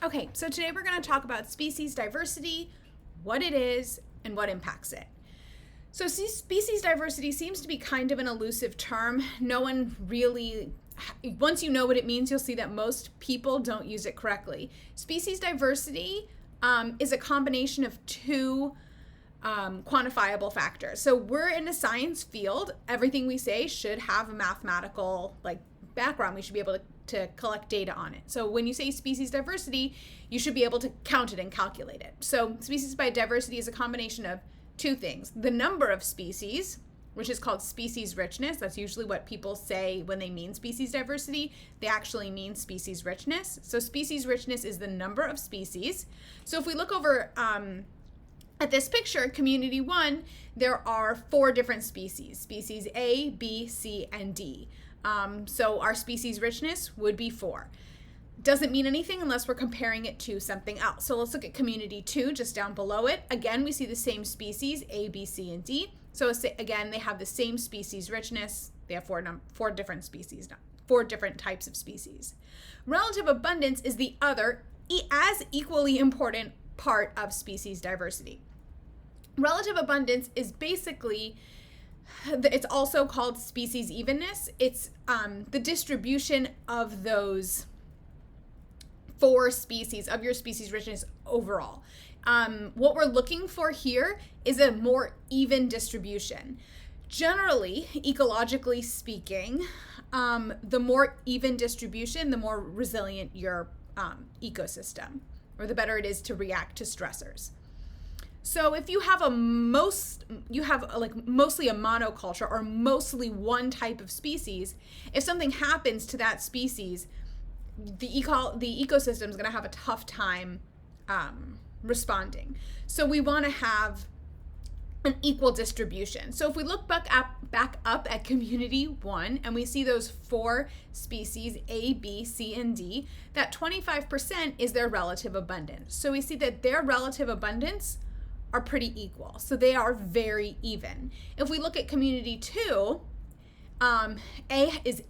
Okay, so today we're going to talk about species diversity, what it is, and what impacts it. So species diversity seems to be kind of an elusive term. No one really, once you know what it means, you'll see that most people don't use it correctly. Species diversity is a combination of two quantifiable factors. So we're in a science field. Everything we say should have a mathematical background. We should be able to collect data on it. So when you say species diversity, you should be able to count it and calculate it. So species by diversity is a combination of two things: the number of species, which is called species richness. That's usually what people say when they mean species diversity. They actually mean species richness. So species richness is the number of species. So if we look over at this picture, Community 1, there are 4 different species: species A, B, C, and D. So our species richness would be 4. Doesn't mean anything unless we're comparing it to something else. So let's look at Community 2, just down below it. Again, we see the same species, A, B, C, and D. So again, they have the same species richness. They have 4 different species, 4 different types of species. Relative abundance is the other, as equally important part of species diversity. Relative abundance is basically, it's also called species evenness. It's the distribution of those 4 species, of your species richness overall. What we're looking for here is a more even distribution. Generally, ecologically speaking, the more even distribution, the more resilient your ecosystem, or the better it is to react to stressors. So if you have mostly a monoculture or mostly one type of species, if something happens to that species, the ecosystem is going to have a tough time responding. So we want to have an equal distribution. So if we look back up at Community 1 and we see those 4 species, A, B, C, and D, that 25% is their relative abundance. So we see that their relative abundance are pretty equal. So they are very even. If we look at Community 2, A is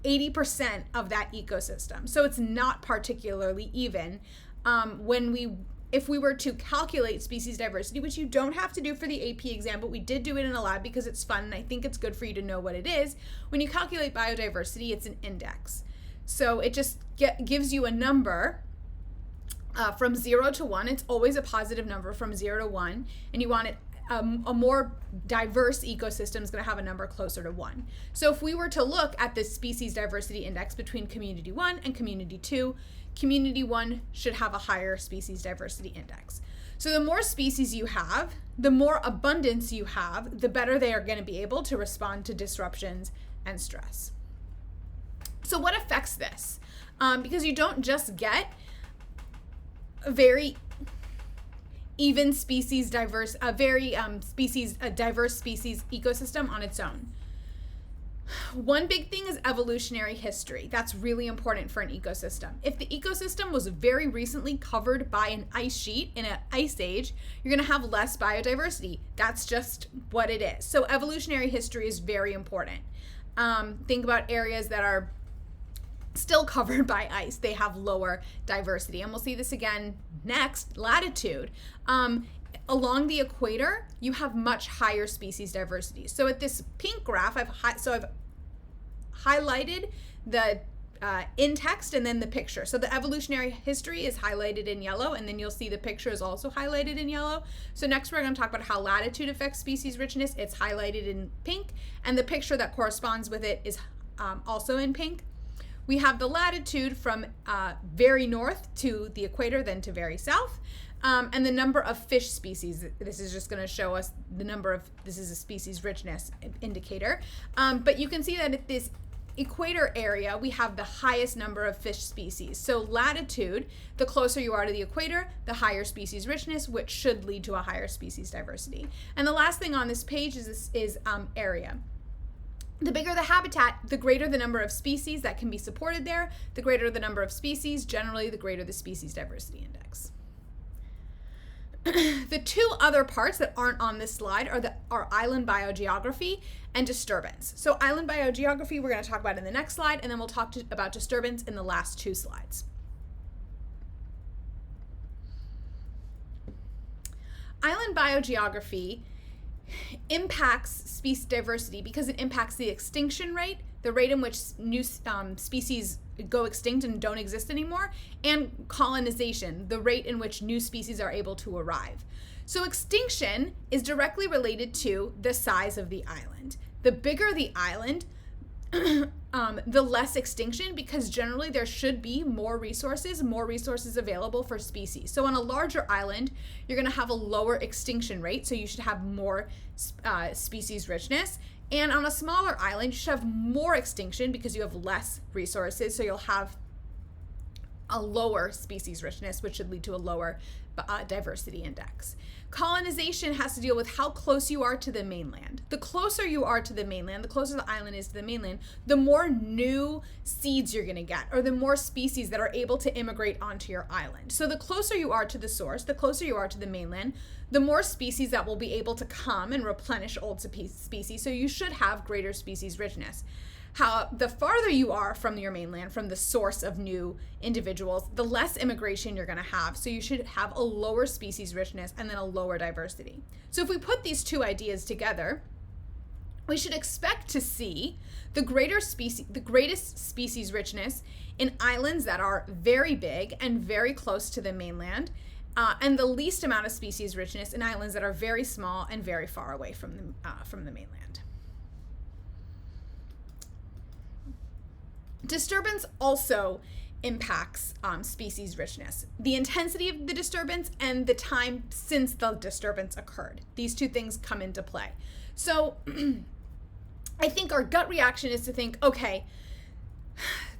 80% of that ecosystem. So it's not particularly even. If we were to calculate species diversity, which you don't have to do for the AP exam, but we did do it in a lab because it's fun and I think it's good for you to know what it is. When you calculate biodiversity, it's an index. So it just gives you a number from 0 to 1. It's always a positive number from 0 to 1, and you want it a more diverse ecosystem is going to have a number closer to 1. So if we were to look at the species diversity index between Community 1 and Community 2, Community 1 should have a higher species diversity index. So the more species you have, the more abundance you have, the better they are going to be able to respond to disruptions and stress. So what affects this? Because you don't just get a very even species diverse, a diverse species ecosystem on its own. One big thing is evolutionary history. That's really important for an ecosystem. If the ecosystem was very recently covered by an ice sheet in an ice age, you're going to have less biodiversity. That's just what it is. So evolutionary history is very important. Think about areas that are still covered by ice. They have lower diversity. And we'll see this again next, latitude. Along the equator, you have much higher species diversity. So at this pink graph, I've highlighted the in text and then the picture. So the evolutionary history is highlighted in yellow, and then you'll see the picture is also highlighted in yellow. So next we're going to talk about how latitude affects species richness. It's highlighted in pink, and the picture that corresponds with it is also in pink. We have the latitude from very north to the equator, then to very south, and the number of fish species. This is just going to show us the number of, this is a species richness indicator. But you can see that at this equator area, we have the highest number of fish species. So latitude, the closer you are to the equator, the higher species richness, which should lead to a higher species diversity. And the last thing on this page is area. The bigger the habitat, the greater the number of species that can be supported there. The greater the number of species, generally the greater the species diversity index. The 2 other parts that aren't on this slide are island biogeography and disturbance. So island biogeography we're going to talk about in the next slide, and then we'll talk about disturbance in the last 2 slides. island biogeography impacts species diversity because it impacts the extinction rate, the rate in which new species go extinct and don't exist anymore, and colonization, the rate in which new species are able to arrive. So extinction is directly related to the size of the island. The bigger the island, the less extinction, because generally there should be more resources available for species. So on a larger island, you're going to have a lower extinction rate, so you should have more species richness. And on a smaller island, you should have more extinction because you have less resources, so you'll have a lower species richness, which should lead to a lower diversity index. Colonization has to deal with how close you are to the mainland. The closer you are to the mainland, the closer the island is to the mainland, the more new seeds you're going to get, or the more species that are able to immigrate onto your island. So the closer you are to the source, the closer you are to the mainland, the more species that will be able to come and replenish old species. So you should have greater species richness. How the farther you are from your mainland, from the source of new individuals, the less immigration you're going to have. So you should have a lower species richness and then a lower diversity. So if we put these two ideas together, we should expect to see the greatest species richness in islands that are very big and very close to the mainland, and the least amount of species richness in islands that are very small and very far away from the mainland. Disturbance also impacts species richness. The intensity of the disturbance and the time since the disturbance occurred. These two things come into play. So I think our gut reaction is to think, okay,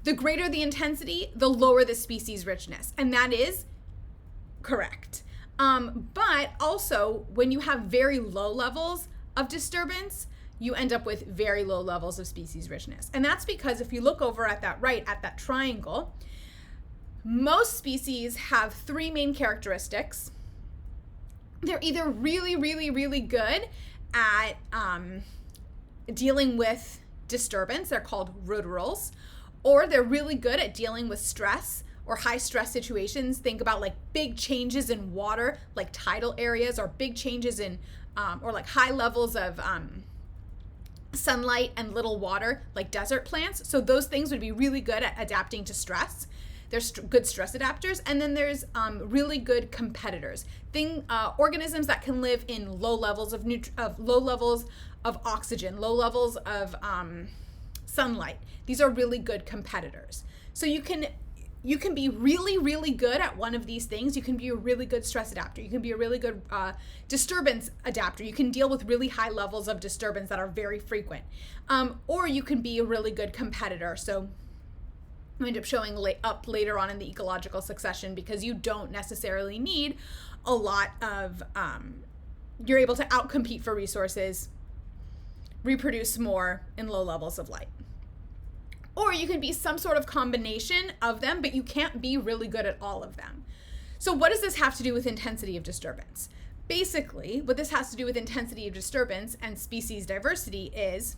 the greater the intensity, the lower the species richness. And that is correct. But also, when you have very low levels of disturbance, you end up with very low levels of species richness. And that's because if you look over at that triangle, most species have three main characteristics. They're either really, really, really good at dealing with disturbance, they're called rudderals, or they're really good at dealing with stress or high stress situations. Think about like big changes in water, like tidal areas, or big changes in, or like high levels of sunlight and little water, like desert plants. So those things would be really good at adapting to stress. There's good stress adapters. And then there's really good competitors. Organisms that can live in low levels of oxygen, low levels of sunlight. These are really good competitors. So you can be really, really good at one of these things. You can be a really good stress adapter. You can be a really good disturbance adapter. You can deal with really high levels of disturbance that are very frequent. Or you can be a really good competitor. So you end up showing up later on in the ecological succession because you don't necessarily need a lot of, you're able to outcompete for resources, reproduce more in low levels of light. Or you can be some sort of combination of them, but you can't be really good at all of them. So what does this have to do with intensity of disturbance? Basically, what this has to do with intensity of disturbance and species diversity is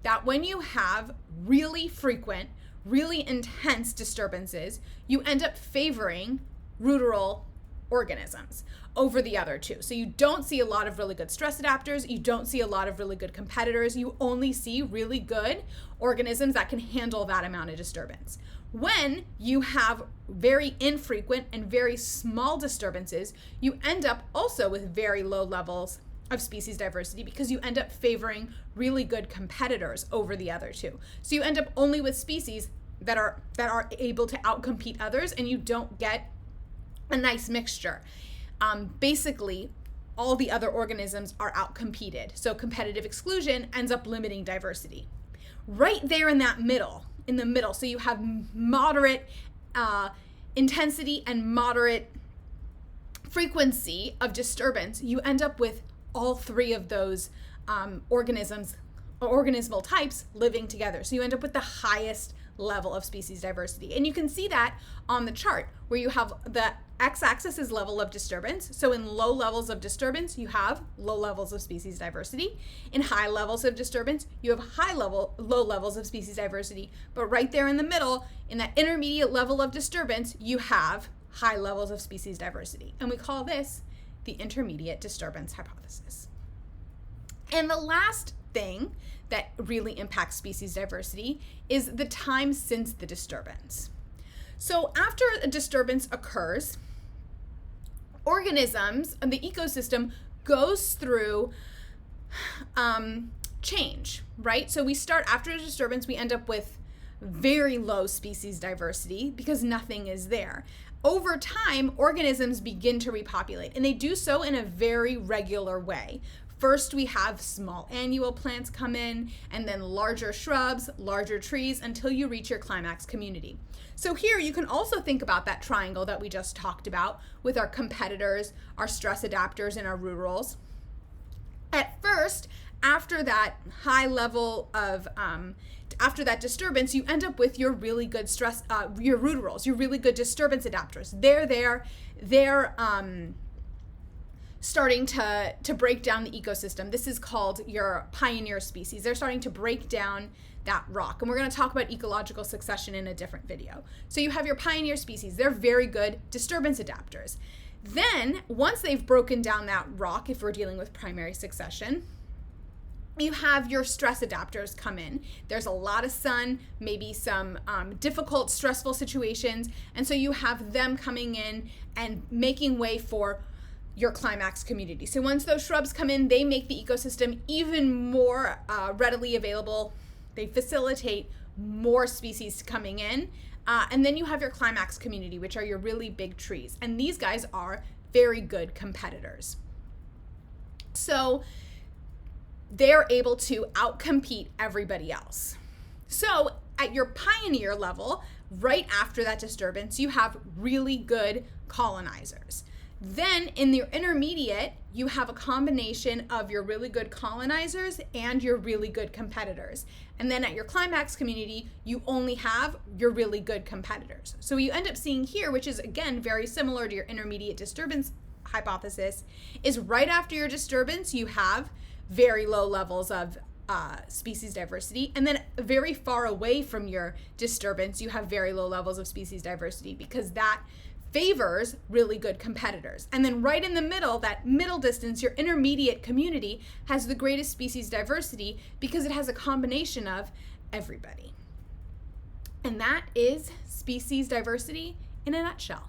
that when you have really frequent, really intense disturbances, you end up favoring ruderal organisms over the other two. So you don't see a lot of really good stress adapters. You don't see a lot of really good competitors. You only see really good organisms that can handle that amount of disturbance. When you have very infrequent and very small disturbances, you end up also with very low levels of species diversity because you end up favoring really good competitors over the other two. So you end up only with species that are able to outcompete others, and you don't get a nice mixture. Basically, all the other organisms are outcompeted. So competitive exclusion ends up limiting diversity. Right there in the middle, so you have moderate intensity and moderate frequency of disturbance, you end up with all three of those organismal types living together. So you end up with the highest level of species diversity. And you can see that on the chart where you have the x-axis is level of disturbance. So in low levels of disturbance, you have low levels of species diversity. In high levels of disturbance, you have low levels of species diversity. But right there in the middle, in that intermediate level of disturbance, you have high levels of species diversity. And we call this the intermediate disturbance hypothesis. And the last thing that really impacts species diversity is the time since the disturbance. So after a disturbance occurs, organisms and the ecosystem goes through change, right? So we start after a disturbance, we end up with very low species diversity because nothing is there. Over time, organisms begin to repopulate, and they do so in a very regular way. First, we have small annual plants come in, and then larger shrubs, larger trees, until you reach your climax community. So here you can also think about that triangle that we just talked about with our competitors, our stress adapters, and our rurals. At first, after that high level of, after that disturbance, you end up with your really good stress, your rurals, your really good disturbance adapters. They're starting to break down the ecosystem. This is called your pioneer species. They're starting to break down that rock. And we're going to talk about ecological succession in a different video. So you have your pioneer species. They're very good disturbance adapters. Then, once they've broken down that rock, if we're dealing with primary succession, you have your stress adapters come in. There's a lot of sun, maybe some difficult, stressful situations. And so you have them coming in and making way for your climax community. So once those shrubs come in, they make the ecosystem even more readily available. They facilitate more species coming in. And then you have your climax community, which are your really big trees. And these guys are very good competitors. So they're able to outcompete everybody else. So at your pioneer level, right after that disturbance, you have really good colonizers. Then in the intermediate, you have a combination of your really good colonizers and your really good competitors. And then at your climax community, you only have your really good competitors. So you end up seeing here, which is again very similar to your intermediate disturbance hypothesis, is right after your disturbance, you have very low levels of species diversity. And then very far away from your disturbance, you have very low levels of species diversity because that favors really good competitors. And then right in the middle, that middle distance, your intermediate community has the greatest species diversity because it has a combination of everybody. And that is species diversity in a nutshell.